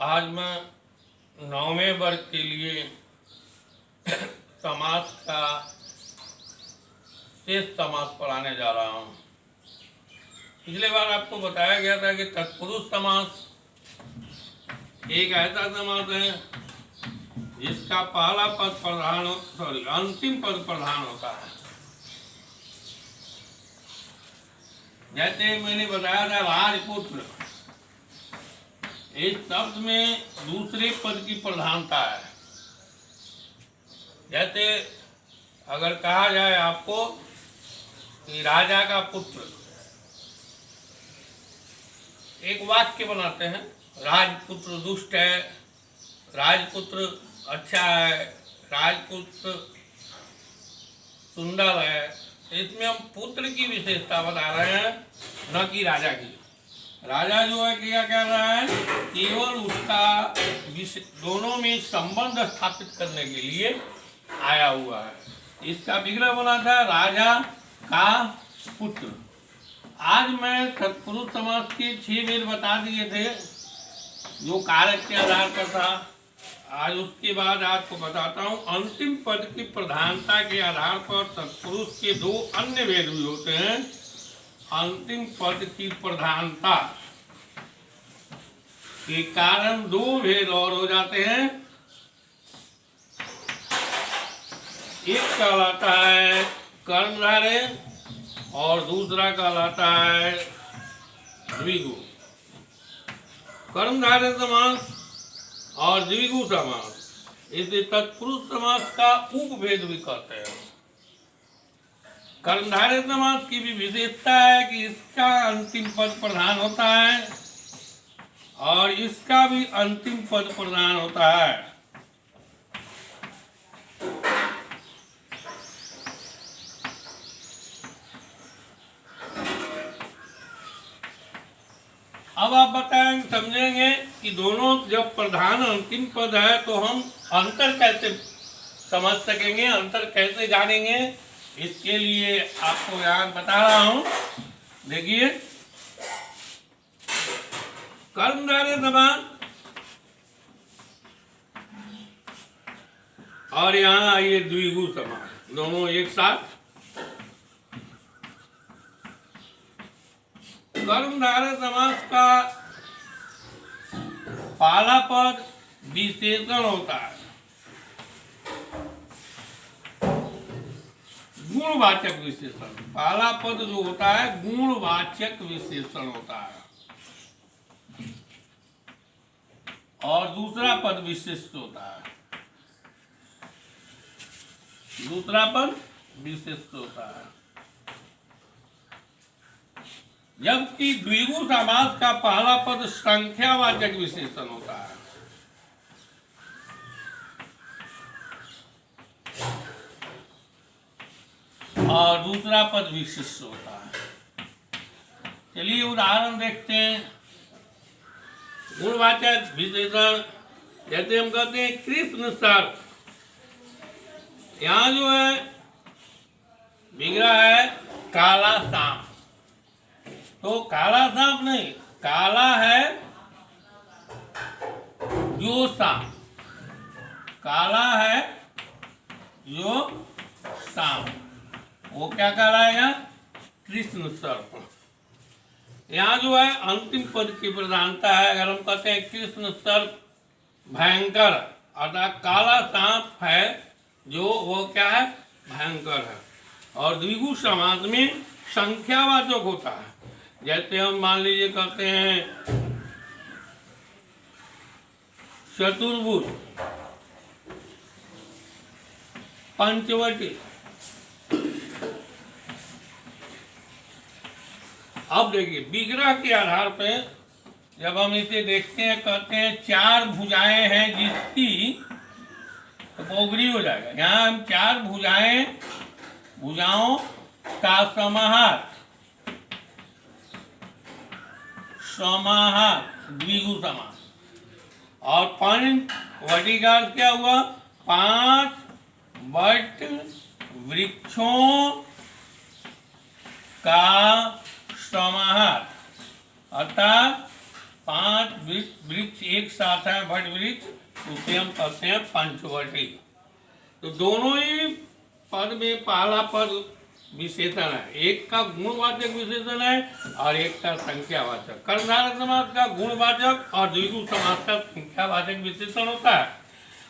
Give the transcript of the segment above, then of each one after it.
आज मैं 9वें वर्ग के लिए समास का शेष समास पढ़ाने जा रहा हूँ। पिछले बार आपको बताया गया था कि तत्पुरुष समास एक ऐसा समास है जिसका पहला पद अंतिम पद प्रधान होता है। जैसे मैंने बताया था राजपुत्र, इस शब्द में दूसरे पद की प्रधानता है। जैसे अगर कहा जाए आपको कि राजा का पुत्र, एक वाक्य बनाते हैं, राजपुत्र दुष्ट है, राजपुत्र अच्छा है, राजपुत्र सुंदर है। इसमें हम पुत्र की विशेषता बता रहे हैं, न कि राजा की। राजा जो है क्या कर रहा है, केवल उसका दोनों में संबंध स्थापित करने के लिए आया हुआ है। इसका विग्रह बना था राजा का पुत्र। आज मैं तत्पुरुष समास के 6 वेद बता दिए थे जो कारक के आधार पर था। आज उसके बाद आपको बताता हूँ अंतिम पद की प्रधानता के आधार पर तत्पुरुष के 2 अन्य वेद भी होते हैं। अंतिम पद की प्रधानता के कारण 2 भेद और हो जाते हैं। एक कहलाता है कर्मधारय और दूसरा कहलाता है द्विगु। कर्मधारय समास और द्विगु समास, इसे तत्पुरुष समास का उपभेद भी कहते हैं। कर्मधारय समास की भी विशेषता है कि इसका अंतिम पद प्रधान होता है और इसका भी अंतिम पद प्रधान होता है। अब आप बताएंगे, समझेंगे कि दोनों जब प्रधान अंतिम पद है तो हम अंतर कैसे समझ सकेंगे, अंतर कैसे जानेंगे। इसके लिए आपको यहाँ बता रहा हूँ। देखिए, कर्मधारय समास और यहाँ आइए द्विगु समास, दोनों एक साथ। कर्मधारय समास का पहला पद विशेषण होता है, गुणवाचक विशेषण। पहला पद जो होता है गुणवाचक विशेषण होता है और दूसरा पद विशिष्ट होता है। दूसरा पद विशिष्ट होता है, जबकि द्विगु समास का पहला पद संख्यावाचक विशेषण होता है। और दूसरा पद विशिष्ट होता है। चलिए उदाहरण देखते हैं। गुणवाचक विशेषण, जैसे हम कहते हैं कृष्ण सर, यहाँ जो है विग्रह है काला सांप। तो काला सांप नहीं, काला है जो सांप, काला है जो सांप, वो क्या कहलाएगा, कृष्ण सर्प। यहाँ जो है अंतिम पद की प्रधानता है। अगर हम कहते हैं कृष्ण सर्प भयंकर, अर्थात काला सांप है जो वो क्या है, भयंकर है। और द्विगु समास में संख्यावाचक होता है। जैसे हम मान लीजिए कहते हैं चतुर्भुज, पंचवटी। अब देखिए विग्रह के आधार पे जब हम इसे देखते हैं, कहते हैं 4 भुजाएं हैं जिसकी, तो पोगरी हो जाएगा। यहाँ हम 4 भुजाओं का समाहार, द्विगु समास। और 5 वटी का क्या हुआ, 5 वट वृक्षों का समाहार, अर्थात 5 वृक्ष एक साथ है वट वृक्ष, उसे हम कहते हैं पंचवटी। तो दोनों ही पद में पहला पद विशेषण है, एक का गुणवाचक विशेषण है और एक का संख्यावाचक। कर्मधारय समास का गुणवाचक और द्विगु समास का संख्यावाचक विशेषण होता है,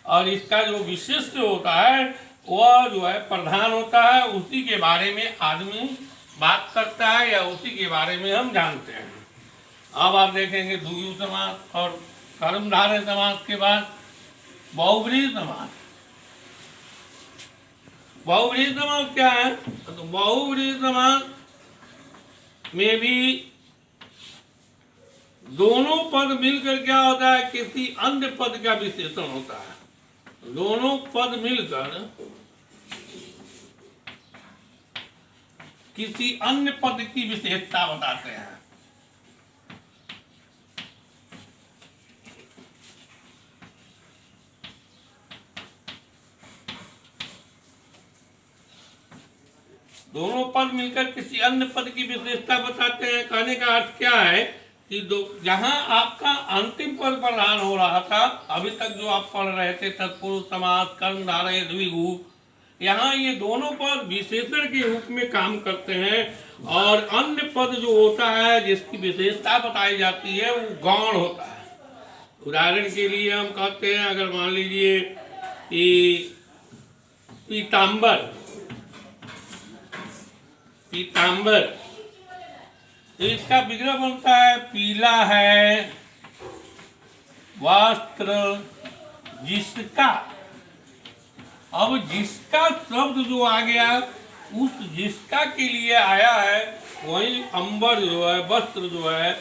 और इसका जो विशिष्ट होता है वह जो है प्रधान होता है, उसी के बारे में आदमी बात करता है या उसी के बारे में हम जानते हैं। अब आप देखेंगे द्विगु समास और कर्मधारय समास के बाद बहुब्रीहि समास। बहुब्रीहि समास क्या है? तो बहुब्रीहि समास में भी दोनों पद मिलकर क्या होता है, किसी अन्य पद का विशेषण होता है। दोनों पद मिलकर किसी अन्य पद की विशेषता बताते हैं। दोनों पद मिलकर किसी अन्य पद की विशेषता बताते हैं। कहने का अर्थ क्या है कि जहां आपका अंतिम पद प्रधान हो रहा था, अभी तक जो आप पढ़ रहे थे तत्पुरुष समास, कर्मधारय, द्विगु, यहाँ ये दोनों पद विशेषण के रूप में काम करते हैं, और अन्य पद जो होता है जिसकी विशेषता बताई जाती है वो गौण होता है। उदाहरण के लिए हम कहते हैं, अगर मान लीजिए कि पीताम्बर, पीताम्बर, तो इसका विग्रह बनता है पीला है वस्त्र जिसका। अब जिसका शब्द जो आ गया, उस जिसका के लिए आया है, वही अंबर जो है, वस्त्र जो है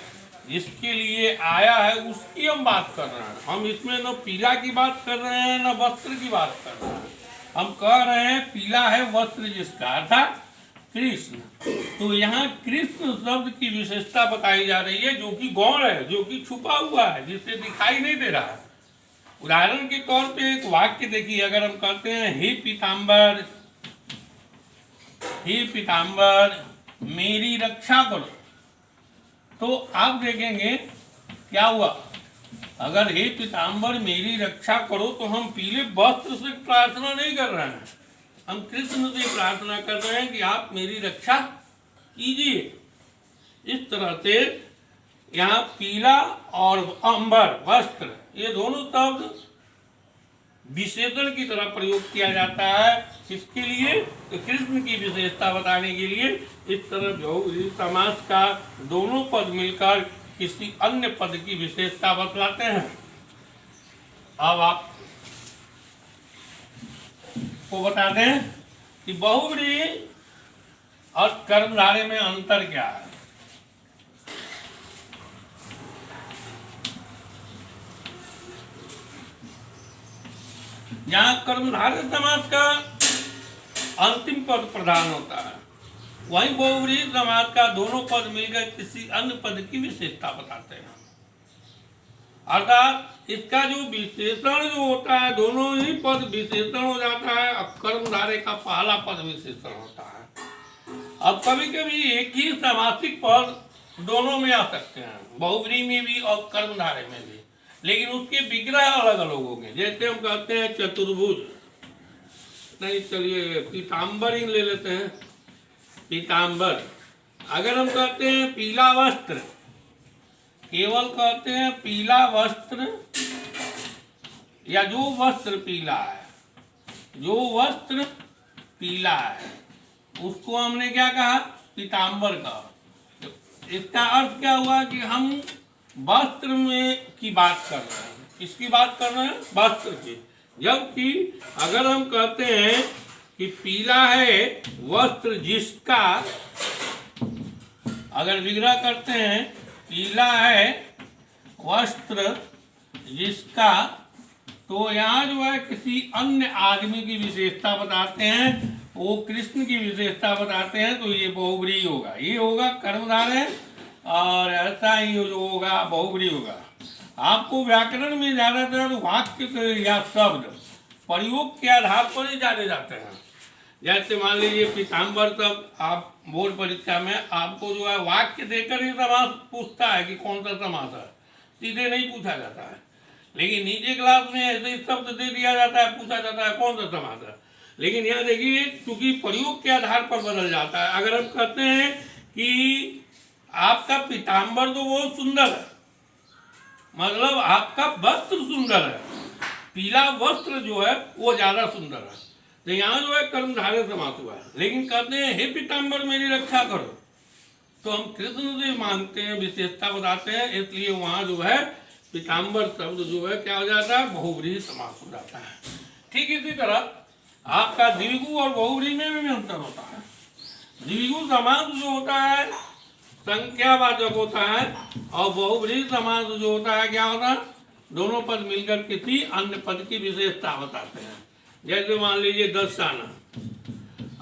जिसके लिए आया है उसकी हम बात कर रहे हैं। हम इसमें न पीला की बात कर रहे हैं न वस्त्र की बात कर रहे हैं। हम कह रहे हैं पीला है वस्त्र जिसका, अर्थात कृष्ण। तो यहाँ कृष्ण शब्द की विशेषता बताई जा रही है, जो कि गौण है, जो कि छुपा हुआ है, जिससे दिखाई नहीं दे रहा है। उदाहरण के तौर पे एक वाक्य देखिए, अगर हम कहते हैं हे पीताम्बर, हे पीताम्बर मेरी रक्षा करो, तो आप देखेंगे क्या हुआ। अगर हे पीताम्बर मेरी रक्षा करो, तो हम पीले वस्त्र से प्रार्थना नहीं कर रहे हैं, हम कृष्ण से प्रार्थना कर रहे हैं कि आप मेरी रक्षा कीजिए। इस तरह से यहाँ पीला और अंबर वस्त्र, ये दोनों शब्द विशेषण की तरह प्रयोग किया जाता है। किसके लिए? तो कृष्ण की विशेषता बताने के लिए। इस तरह बहुब्रीहि समास का दोनों पद मिलकर किसी अन्य पद की विशेषता बतलाते हैं। अब आप को बता दें कि बहुब्रीहि और कर्मधारय में अंतर क्या है। यहाँ कर्मधारय समास का अंतिम पद प्रधान होता है, वहीं बहुब्रीहि समास का दोनों पद मिलकर किसी अन्य पद की विशेषता बताते हैं। अर्थात इसका जो विशेषण जो होता है, दोनों ही पद विशेषण हो जाता है, अब कर्मधारय का पहला पद विशेषण होता है। अब कभी कभी एक ही समासिक पद दोनों में आ सकते हैं, बहुब्रीहि में भी और कर्मधारय में भी, लेकिन उसके विग्रह अलग अलग होंगे। जैसे हम कहते हैं चतुर्भुज, नहीं चलिए पीताम्बर ही ले लेते हैं, पीताम्बर। अगर हम कहते हैं पीला वस्त्र, केवल कहते हैं पीला वस्त्र, या जो वस्त्र पीला है, जो वस्त्र पीला है उसको हमने क्या कहा? पीताम्बर कहा। इसका अर्थ क्या हुआ कि हम वस्त्र में की बात कर रहे हैं। किसकी बात कर रहे हैं? वस्त्र की। जबकि अगर हम कहते हैं कि पीला है वस्त्र जिसका, अगर विग्रह करते हैं पीला है वस्त्र जिसका, तो यहाँ जो है किसी अन्य आदमी की विशेषता बताते हैं, वो कृष्ण की विशेषता बताते हैं, तो ये बहुब्रीहि होगा। ये होगा कर्मधारय, और ऐसा ही जो होगा बहुब्रीहि होगा। आपको व्याकरण में ज़्यादातर वाक्य या शब्द प्रयोग के आधार पर ही जाने जाते हैं। जैसे मान लीजिए पीताम्बर, तब आप बोर्ड परीक्षा में आपको जो है वाक्य देकर ही समास पूछता है कि कौन सा समास है। सीधे नहीं पूछा जाता है। लेकिन नीचे क्लास में ऐसे ही शब्द दे दिया जाता है, पूछा जाता है कौन सा समास है। लेकिन यहाँ देखिए, चूंकि प्रयोग के आधार पर बदल जाता है। अगर हम कहते हैं कि आपका पीताम्बर तो बहुत सुंदर है, मतलब आपका वस्त्र सुंदर है, पीला वस्त्र जो है वो ज्यादा सुंदर है, तो यहाँ जो है कर्मधारय समास हुआ है। लेकिन कहते हैं हे पीताम्बर मेरी रक्षा करो, तो हम कृष्ण से मांगते हैं, विशेषता बताते हैं, इसलिए वहाँ जो है पीताम्बर शब्द जो है क्या हो जाता है, बहुव्रीहि समास हो जाता है। ठीक इसी तरह आपका द्विगु और बहुव्रीहि में भी अंतर होता है। द्विगु समास जो होता है संख्यावाचक होता है, और बहुव्रीहि समास जो होता है क्या होता है, दोनों पद मिलकर किसी अन्य पद की विशेषता बताते हैं। जैसे मान लीजिए 10 आना,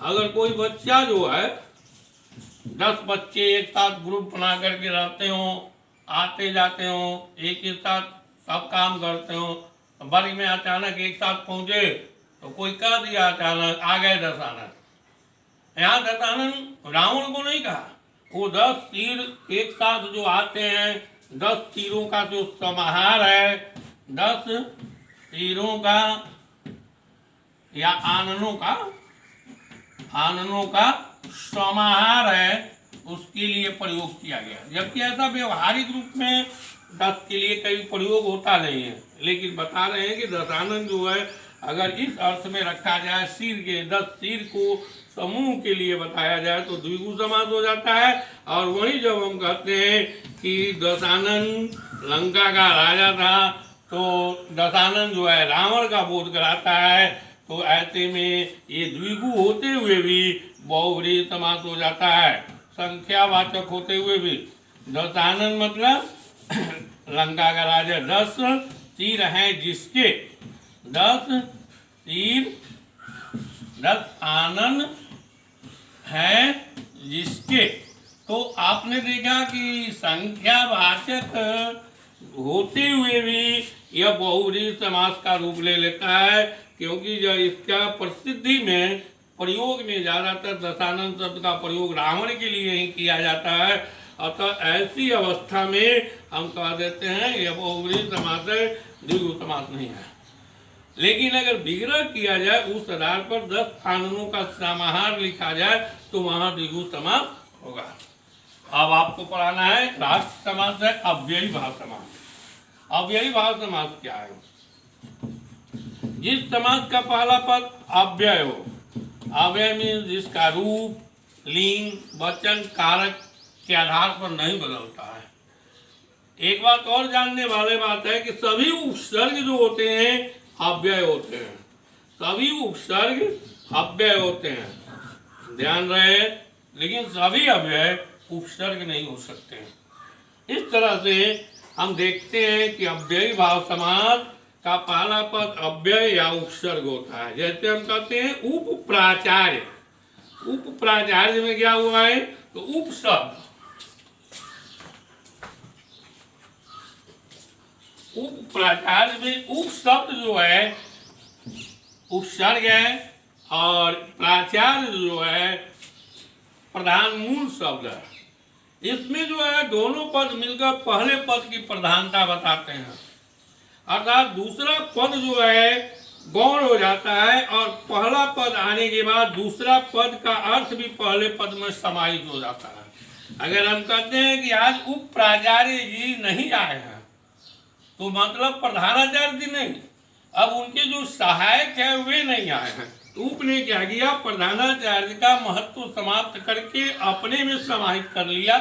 अगर कोई बच्चा जो है 10 बच्चे एक साथ ग्रुप बना करके रहते हों, आते जाते हों, एक ही साथ सब काम करते हों, वर्ग में अचानक एक साथ पहुंचे तो कोई कह दिया अचानक आ गए दशानन। यहाँ दशानन रावण को नहीं कहा, वो 10 तीर एक साथ जो आते हैं, 10 तीरों का जो समाहार है, 10 तीरों का या आननों का समाहार है, उसके लिए प्रयोग किया गया। जबकि ऐसा व्यवहारिक रूप में 10 के लिए कई प्रयोग होता नहीं है, लेकिन बता रहे हैं कि दशानन जो है अगर इस अर्थ में रखा जाए, सिर के 10 सिर को समूह के लिए बताया जाए तो द्विगु समास हो जाता है। और वही जब हम कहते हैं कि दशानन लंका का राजा था, तो दशानन जो है रावण का बोध कराता है, तो ऐसे में ये द्विगु होते हुए भी बहुव्रीहि समास हो जाता है, संख्यावाचक होते हुए भी। दशानन मतलब लंका का राजा, 10 तीर हैं जिसके, 10 तीर, 10 आनन है जिसके। तो आपने देखा कि संख्यावाचक होते हुए भी यह बहुव्रीहि समास का रूप ले लेता है, क्योंकि जब इसका प्रसिद्धि में प्रयोग में ज़्यादातर दशानन शब्द का प्रयोग रावण के लिए ही किया जाता है। अतः ऐसी अवस्था में हम कह देते हैं यह बहुव्रीहि समास है, द्विगु समास नहीं है। लेकिन अगर विग्रह किया जाए, उस आधार पर 10 आननों का समाहार लिखा जाए, तो वहाँ द्विगु समास होगा। अब आपको पढ़ाना है राष्ट्र समास है अव्ययी भाव समास। अव्ययी भाव समास क्या है? जिस समास का पहला पद अव्यय हो, अव्यय मीन्स जिसका रूप, लिंग, वचन, कारक के आधार पर नहीं बदलता है। एक बात और जानने वाले बात है कि सभी उपसर्ग जो होते हैं अव्यय होते हैं, सभी उपसर्ग अव्यय होते हैं, ध्यान रहे। लेकिन सभी अव्यय उपसर्ग नहीं हो सकते हैं। इस तरह से हम देखते हैं कि अव्ययी भाव समास का पहला पद अव्यय या उपसर्ग होता है। जैसे हम कहते हैं उपप्राचार्य, उपप्राचार्य में क्या हुआ है, तो उपशब्द, उपप्राचार्य में उपशब्द जो है उपसर्ग है, और प्राचार्य जो है प्रधान मूल शब्द है। इसमें जो है दोनों पद मिलकर पहले पद की प्रधानता बताते हैं, अर्थात दूसरा पद जो है गौण हो जाता है, और पहला पद आने के बाद दूसरा पद का अर्थ भी पहले पद में समाहित हो जाता है। अगर हम कहते हैं कि आज उप प्राचार्य जी नहीं आए हैं, तो मतलब प्रधानाचार्य जी नहीं, अब उनके जो सहायक है वे नहीं आए हैं। उप ने क्या किया, प्रधानाचार्य का महत्व समाप्त करके अपने में समाहित कर लिया।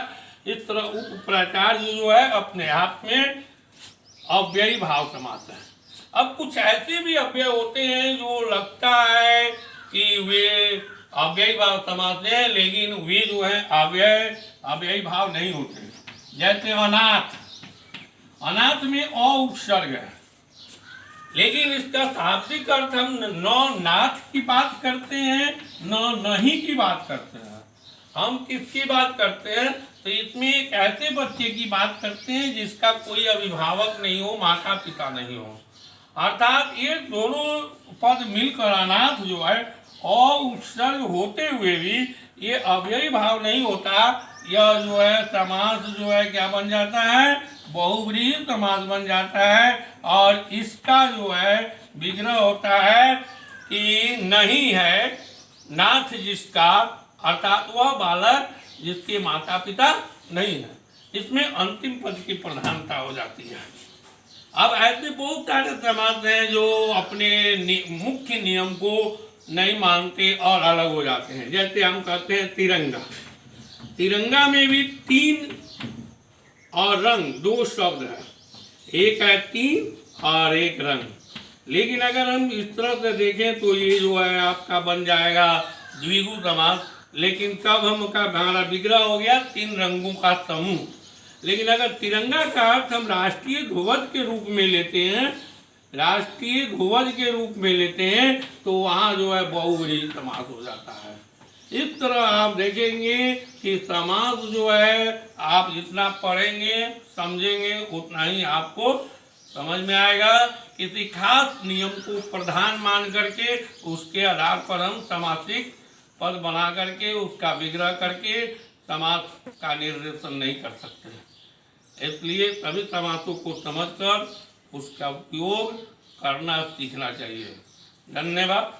इस तरह उप प्राचार्य जो है अपने आप में अव्ययी भाव समास है। अब कुछ ऐसे भी अव्यय होते हैं जो लगता है कि वे अव्ययी भाव समास है, लेकिन वे जो है अव्ययी भाव नहीं होते। जैसे अनाथ, अनाथ में अ उपसर्ग है, लेकिन इसका शाब्दिक अर्थ हम न नाथ की बात करते हैं न नहीं की बात करते हैं। हम किसकी बात करते हैं, तो इसमें एक ऐसे बच्चे की बात करते हैं जिसका कोई अभिभावक नहीं हो, माता पिता नहीं हो। अर्थात ये दोनों पद मिलकर अनाथ जो है उपसर्ग होते हुए भी ये अव्ययी भाव नहीं होता। यह जो है समास जो है क्या बन जाता है, बहुव्रीहि समास बन जाता है। और इसका जो है विग्रह होता है कि नहीं है नाथ जिसका, अर्थात वह बालक जिसके माता पिता नहीं है। इसमें अंतिम पद की प्रधानता हो जाती है। अब ऐसे बहुत सारे समास हैं जो अपने मुख्य नियम को नहीं मानते और अलग हो जाते हैं। जैसे हम कहते हैं तिरंगा, तिरंगा में भी तीन और रंग दो शब्द है, एक है तीन और एक रंग। लेकिन अगर हम इस तरह से देखें तो ये जो है आपका बन जाएगा द्विगु समास। लेकिन तब हमारा विग्रह हो गया तीन रंगों का समूह। लेकिन अगर तिरंगा का अर्थ हम राष्ट्रीय ध्वज के रूप में लेते हैं, राष्ट्रीय ध्वज के रूप में लेते हैं, तो वहाँ जो है बहुव्रीहि समास हो जाता है। इस तरह आप देखेंगे कि समास जो है आप जितना पढ़ेंगे समझेंगे उतना ही आपको समझ में आएगा। किसी खास नियम को प्रधान मान करके उसके आधार पर हम समासिक पद बना करके उसका विग्रह करके समास का निर्देशन नहीं कर सकते। इसलिए सभी समासों को समझकर उसका उपयोग करना सीखना चाहिए। धन्यवाद।